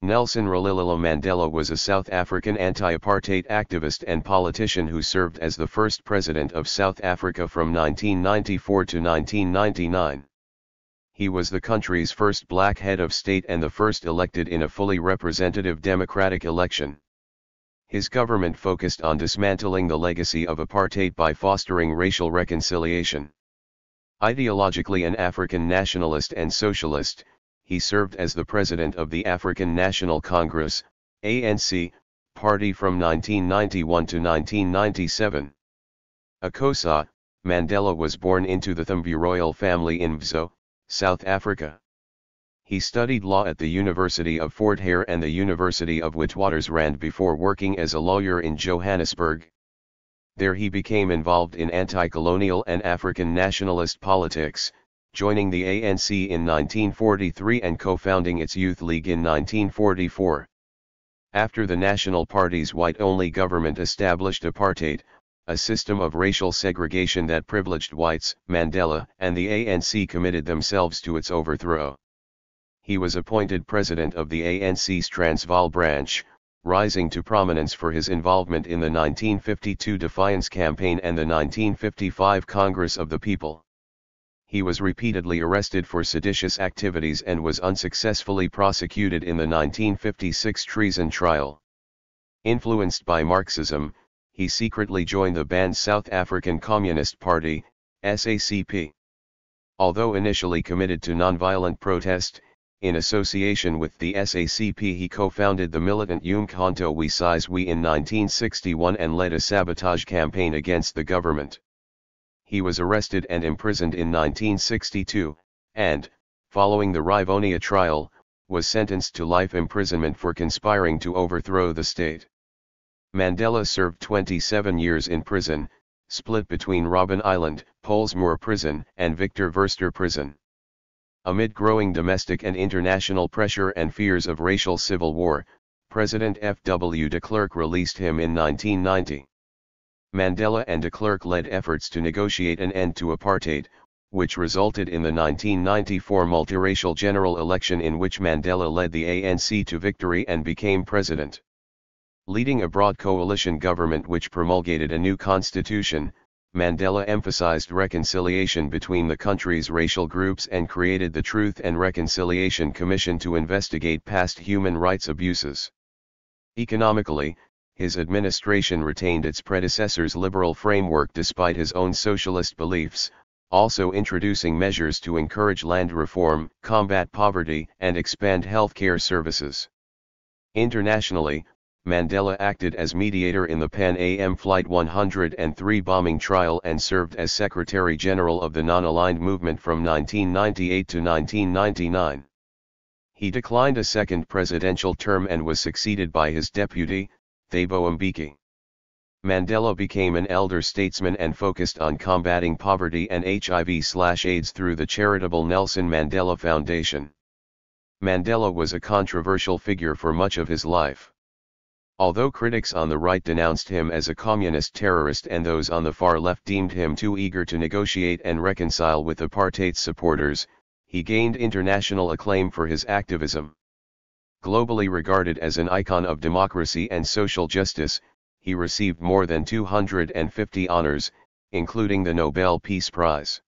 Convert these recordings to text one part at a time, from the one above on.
Nelson Rolihlahla Mandela was a South African anti-apartheid activist and politician who served as the first president of South Africa from 1994 to 1999. He was the country's first black head of state and the first elected in a fully representative democratic election. His government focused on dismantling the legacy of apartheid by fostering racial reconciliation. Ideologically an African nationalist and socialist, he served as the president of the African National Congress, ANC, party from 1991 to 1997. A Xhosa, Mandela was born into the Thumbu royal family in Mzo, South Africa. He studied law at the University of Fort Hare and the University of Witwatersrand before working as a lawyer in Johannesburg. There he became involved in anti-colonial and African nationalist politics, joining the ANC in 1943 and co-founding its Youth League in 1944. After the National Party's white-only government established apartheid, a system of racial segregation that privileged whites, Mandela and the ANC committed themselves to its overthrow. He was appointed president of the ANC's Transvaal branch, rising to prominence for his involvement in the 1952 Defiance Campaign and the 1955 Congress of the People. He was repeatedly arrested for seditious activities and was unsuccessfully prosecuted in the 1956 treason trial. Influenced by Marxism, he secretly joined the banned South African Communist Party, SACP. Although initially committed to nonviolent protest, in association with the SACP he co-founded the militant Umkhonto we Sizwe in 1961 and led a sabotage campaign against the government. He was arrested and imprisoned in 1962, and, following the Rivonia trial, was sentenced to life imprisonment for conspiring to overthrow the state. Mandela served 27 years in prison, split between Robben Island, Pollsmoor Prison, and Victor Verster Prison. Amid growing domestic and international pressure and fears of racial civil war, President F.W. de Klerk released him in 1990. Mandela and de Klerk led efforts to negotiate an end to apartheid, which resulted in the 1994 multiracial general election in which Mandela led the ANC to victory and became president. Leading a broad coalition government which promulgated a new constitution, Mandela emphasized reconciliation between the country's racial groups and created the Truth and Reconciliation Commission to investigate past human rights abuses. Economically, his administration retained its predecessor's liberal framework despite his own socialist beliefs, also introducing measures to encourage land reform, combat poverty, and expand healthcare services. Internationally, Mandela acted as mediator in the Pan Am Flight 103 bombing trial and served as Secretary General of the Non-Aligned Movement from 1998 to 1999. He declined a second presidential term and was succeeded by his deputy, Thabo Mbeki. Mandela became an elder statesman and focused on combating poverty and HIV/AIDS through the charitable Nelson Mandela Foundation. Mandela was a controversial figure for much of his life. Although critics on the right denounced him as a communist terrorist and those on the far left deemed him too eager to negotiate and reconcile with apartheid supporters, he gained international acclaim for his activism. Globally regarded as an icon of democracy and social justice, he received more than 250 honors, including the Nobel Peace Prize.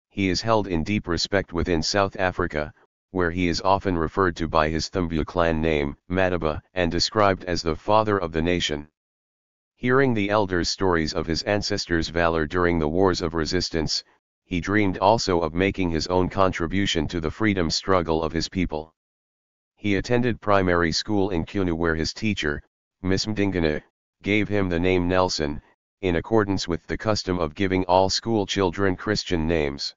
He is held in deep respect within South Africa, where he is often referred to by his Thumbu clan name, Madiba, and described as the father of the nation. Hearing the elders' stories of his ancestors' valor during the wars of resistance, he dreamed also of making his own contribution to the freedom struggle of his people. He attended primary school in Qunu where his teacher, Miss Mdingana, gave him the name Nelson, in accordance with the custom of giving all school children Christian names.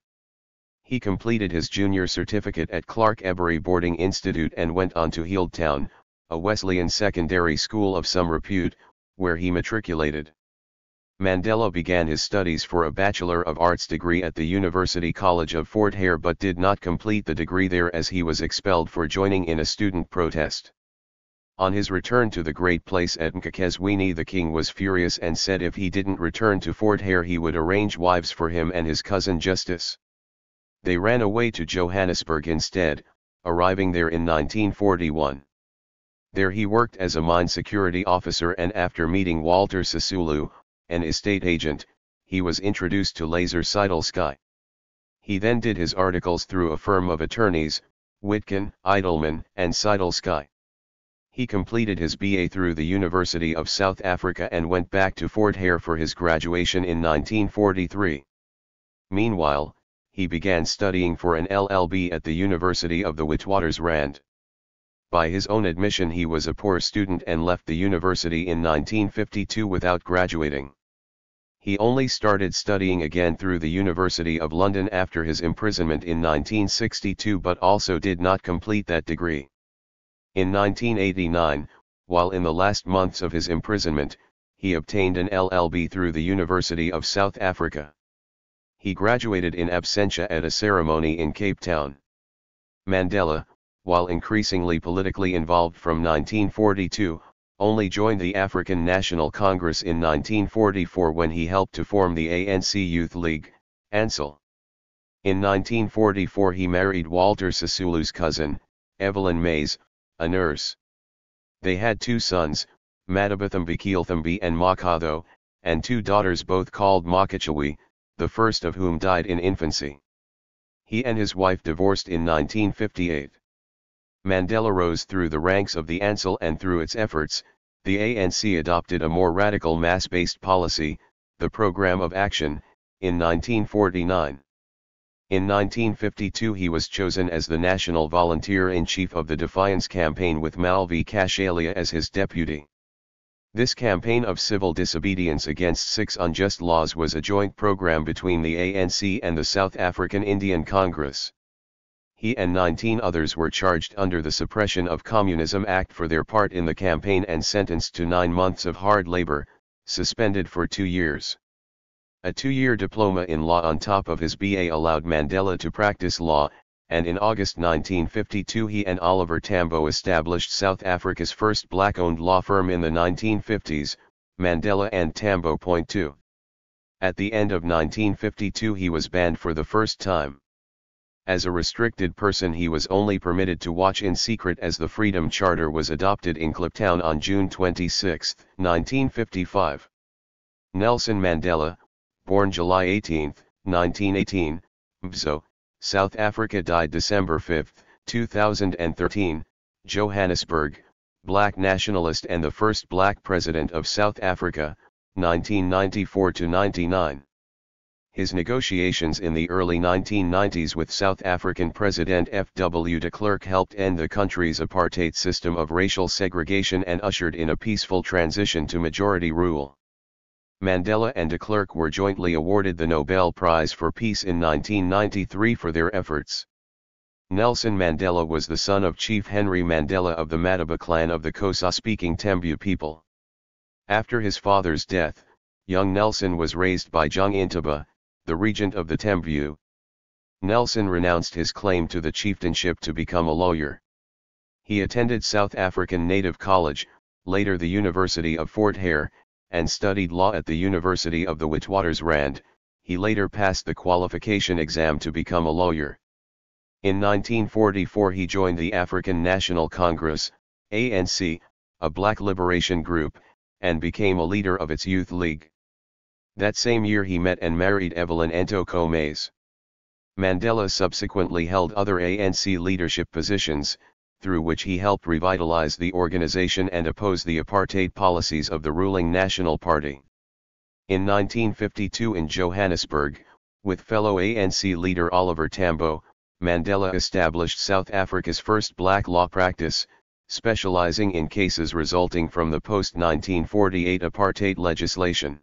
He completed his junior certificate at Clark Ebery Boarding Institute and went on to Healdtown, a Wesleyan secondary school of some repute, where he matriculated. Mandela began his studies for a Bachelor of Arts degree at the University College of Fort Hare but did not complete the degree there as he was expelled for joining in a student protest. On his return to the great place at Mkhitarhini, the king was furious and said if he didn't return to Fort Hare he would arrange wives for him and his cousin Justice. They ran away to Johannesburg instead, arriving there in 1941. There he worked as a mine security officer, and after meeting Walter Sisulu, an estate agent, he was introduced to laser Sky. He then did his articles through a firm of attorneys, Witkin, Eidelman, and Sky. He completed his BA through the University of South Africa and went back to Fort Hare for his graduation in 1943. Meanwhile, he began studying for an LLB at the University of the Witwatersrand. By his own admission, he was a poor student and left the university in 1952 without graduating. He only started studying again through the University of London after his imprisonment in 1962, but also did not complete that degree. In 1989, while in the last months of his imprisonment, he obtained an LLB through the University of South Africa. He graduated in absentia at a ceremony in Cape Town. Mandela, while increasingly politically involved from 1942, only joined the African National Congress in 1944 when he helped to form the ANC Youth League, ANCIL. In 1944 he married Walter Sisulu's cousin, Evelyn Mays, a nurse. They had 2 sons, Madabathambi and Makatho, and 2 daughters both called Makachawi, the first of whom died in infancy. He and his wife divorced in 1958. Mandela rose through the ranks of the ANCIL, and through its efforts, the ANC adopted a more radical mass-based policy, the Programme of Action, in 1949. In 1952 he was chosen as the National Volunteer-in-Chief of the Defiance Campaign with Malvi Kashalia as his deputy. This campaign of civil disobedience against 6 unjust laws was a joint program between the ANC and the South African Indian Congress. He and 19 others were charged under the Suppression of Communism Act for their part in the campaign and sentenced to 9 months of hard labor, suspended for 2 years. A 2-year diploma in law on top of his BA allowed Mandela to practice law, and in August 1952 he and Oliver Tambo established South Africa's first black-owned law firm in the 1950s, Mandela and Tambo. 2. At the end of 1952 he was banned for the first time. As a restricted person he was only permitted to watch in secret as the Freedom Charter was adopted in Kliptown on June 26, 1955. Nelson Mandela, born July 18, 1918, Mzo, South Africa, died December 5, 2013, Johannesburg, black nationalist and the first black president of South Africa, 1994–99. His negotiations in the early 1990s with South African President F.W. de Klerk helped end the country's apartheid system of racial segregation and ushered in a peaceful transition to majority rule. Mandela and de Klerk were jointly awarded the Nobel Prize for Peace in 1993 for their efforts. Nelson Mandela was the son of Chief Henry Mandela of the Madaba clan of the Xhosa-speaking Tembu people. After his father's death, young Nelson was raised by Jung Intaba, the regent of the Tembu. Nelson renounced his claim to the chieftainship to become a lawyer. He attended South African Native College, later the University of Fort Hare, and studied law at the University of the Witwatersrand. He later passed the qualification exam to become a lawyer. In 1944 he joined the African National Congress, ANC, a black liberation group, and became a leader of its youth league. That same year he met and married Evelyn Ntoko Mays. Mandela subsequently held other ANC leadership positions, through which he helped revitalize the organization and oppose the apartheid policies of the ruling National Party. In 1952 in Johannesburg, with fellow ANC leader Oliver Tambo, Mandela established South Africa's first black law practice, specializing in cases resulting from the post-1948 apartheid legislation.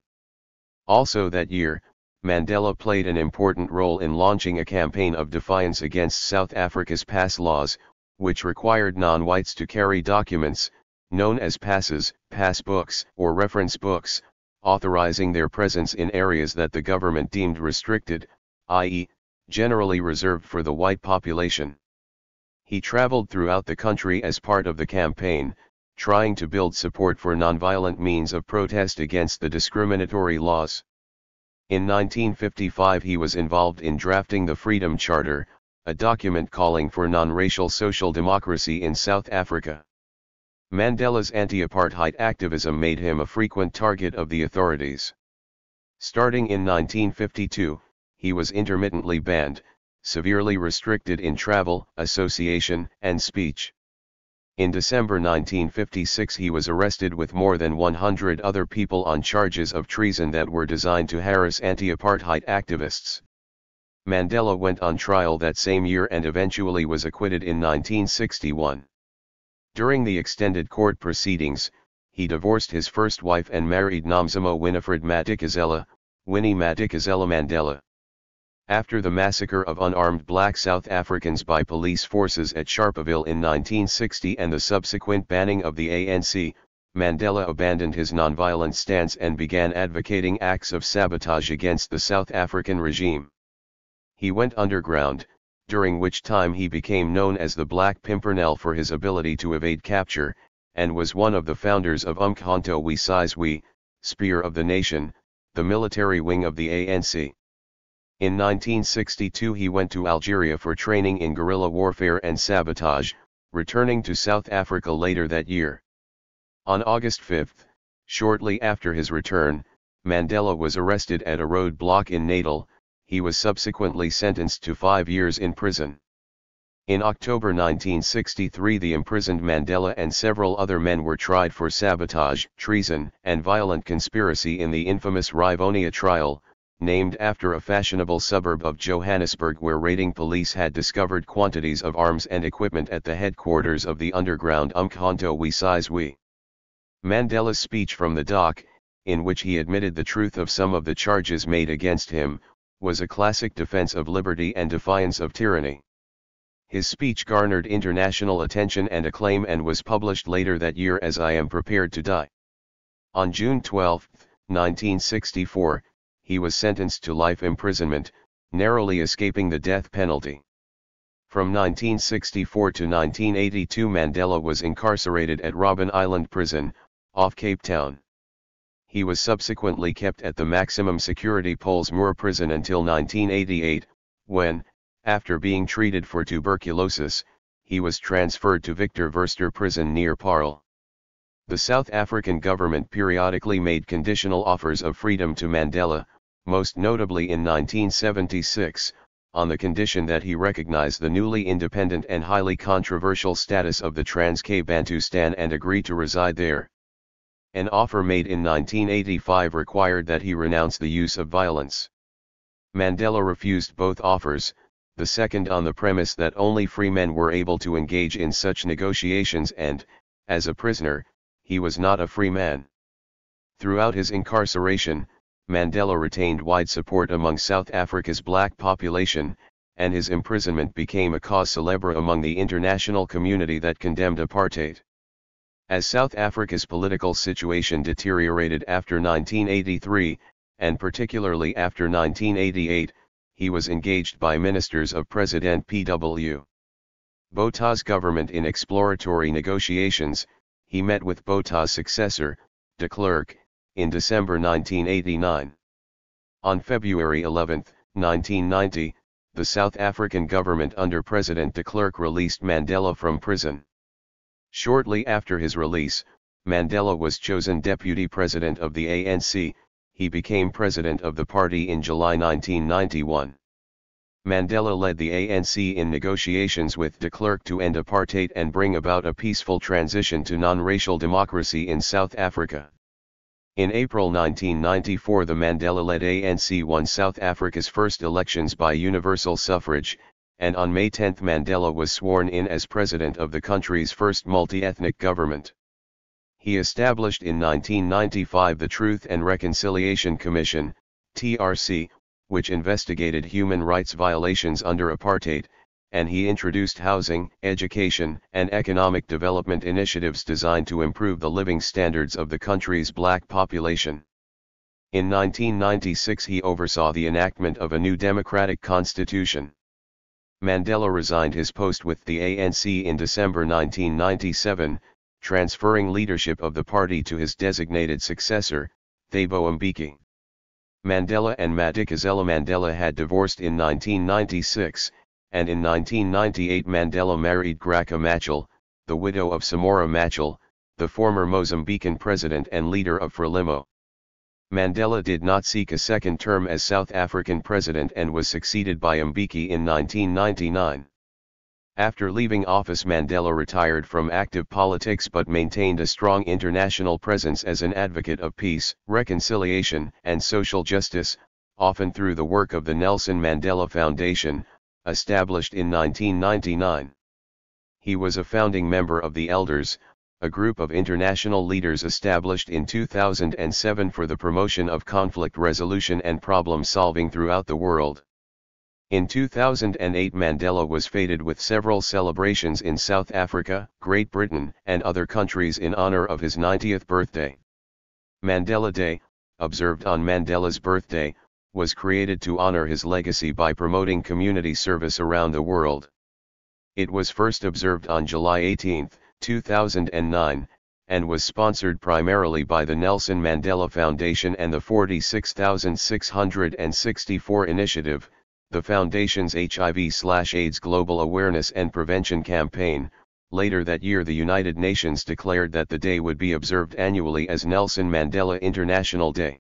Also that year, Mandela played an important role in launching a campaign of defiance against South Africa's pass laws, which required non-whites to carry documents, known as passes, passbooks, or reference books, authorizing their presence in areas that the government deemed restricted, i.e., generally reserved for the white population. He traveled throughout the country as part of the campaign, trying to build support for nonviolent means of protest against the discriminatory laws. In 1955 he was involved in drafting the Freedom Charter, a document calling for non-racial social democracy in South Africa. Mandela's anti-apartheid activism made him a frequent target of the authorities. Starting in 1952, he was intermittently banned, severely restricted in travel, association, and speech. In December 1956 he was arrested with more than 100 other people on charges of treason that were designed to harass anti-apartheid activists. Mandela went on trial that same year and eventually was acquitted in 1961. During the extended court proceedings, he divorced his first wife and married Nomzamo Winifred Madikizela, Winnie Madikizela Mandela. After the massacre of unarmed black South Africans by police forces at Sharpeville in 1960 and the subsequent banning of the ANC, Mandela abandoned his nonviolent stance and began advocating acts of sabotage against the South African regime. He went underground, during which time he became known as the Black Pimpernel for his ability to evade capture, and was one of the founders of Umkhonto we Sizwe, Spear of the Nation, the military wing of the ANC. In 1962 he went to Algeria for training in guerrilla warfare and sabotage, returning to South Africa later that year. On August 5, shortly after his return, Mandela was arrested at a roadblock in Natal. He was subsequently sentenced to 5 years in prison. In October 1963 the imprisoned Mandela and several other men were tried for sabotage, treason, and violent conspiracy in the infamous Rivonia trial, named after a fashionable suburb of Johannesburg where raiding police had discovered quantities of arms and equipment at the headquarters of the underground Umkhonto we Sizwe. Mandela's speech from the dock, in which he admitted the truth of some of the charges made against him, was a classic defense of liberty and defiance of tyranny. His speech garnered international attention and acclaim and was published later that year as I Am Prepared to Die. On June 12, 1964, he was sentenced to life imprisonment, narrowly escaping the death penalty. From 1964 to 1982 Mandela was incarcerated at Robben Island Prison, off Cape Town. He was subsequently kept at the maximum security Pollsmoor prison until 1988, when, after being treated for tuberculosis, he was transferred to Victor Verster prison near Paarl. The South African government periodically made conditional offers of freedom to Mandela, most notably in 1976, on the condition that he recognize the newly independent and highly controversial status of the Transkei Bantustan and agree to reside there. An offer made in 1985 required that he renounce the use of violence. Mandela refused both offers, the second on the premise that only free men were able to engage in such negotiations and, as a prisoner, he was not a free man. Throughout his incarceration, Mandela retained wide support among South Africa's black population, and his imprisonment became a cause célèbre among the international community that condemned apartheid. As South Africa's political situation deteriorated after 1983, and particularly after 1988, he was engaged by ministers of President P.W. Botha's government in exploratory negotiations. He met with Botha's successor, de Klerk, in December 1989. On February 11, 1990, the South African government under President de Klerk released Mandela from prison. Shortly after his release, Mandela was chosen deputy president of the ANC. He became president of the party in July 1991. Mandela led the ANC in negotiations with de Klerk to end apartheid and bring about a peaceful transition to non-racial democracy in South Africa. In April 1994 the Mandela-led ANC won South Africa's first elections by universal suffrage, and on May 10 Mandela was sworn in as president of the country's first multi-ethnic government. He established in 1995 the Truth and Reconciliation Commission, TRC, which investigated human rights violations under apartheid, and he introduced housing, education, and economic development initiatives designed to improve the living standards of the country's black population. In 1996 he oversaw the enactment of a new democratic constitution. Mandela resigned his post with the ANC in December 1997, transferring leadership of the party to his designated successor, Thabo Mbeki. Mandela and Madikizela Mandela had divorced in 1996, and in 1998 Mandela married Graca Machel, the widow of Samora Machel, the former Mozambican president and leader of Frelimo. Mandela did not seek a second term as South African president and was succeeded by Mbeki in 1999. After leaving office, Mandela retired from active politics but maintained a strong international presence as an advocate of peace, reconciliation, and social justice, often through the work of the Nelson Mandela Foundation, established in 1999. He was a founding member of the Elders, a group of international leaders established in 2007 for the promotion of conflict resolution and problem solving throughout the world. In 2008, Mandela was feted with several celebrations in South Africa, Great Britain, and other countries in honor of his 90th birthday. Mandela Day, observed on Mandela's birthday, was created to honor his legacy by promoting community service around the world. It was first observed on July 18, 2009, and was sponsored primarily by the Nelson Mandela Foundation and the 46,664 Initiative, the Foundation's HIV/AIDS Global Awareness and Prevention Campaign. Later that year, the United Nations declared that the day would be observed annually as Nelson Mandela International Day.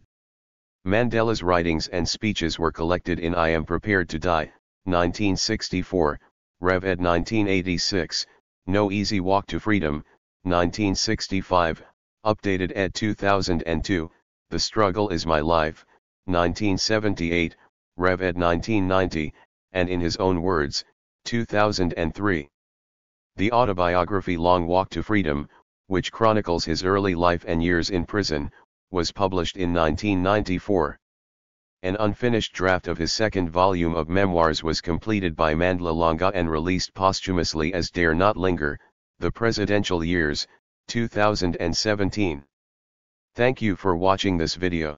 Mandela's writings and speeches were collected in I Am Prepared to Die, 1964, Rev. ed. 1986, No Easy Walk to Freedom, 1965, updated ed. 2002, The Struggle is My Life, 1978, Rev. ed. 1990, and in his own words, 2003. The autobiography Long Walk to Freedom, which chronicles his early life and years in prison, was published in 1994. An unfinished draft of his second volume of memoirs was completed by Rolihlahla and released posthumously as Dare Not Linger, The Presidential Years, 2017. Thank you for watching this video.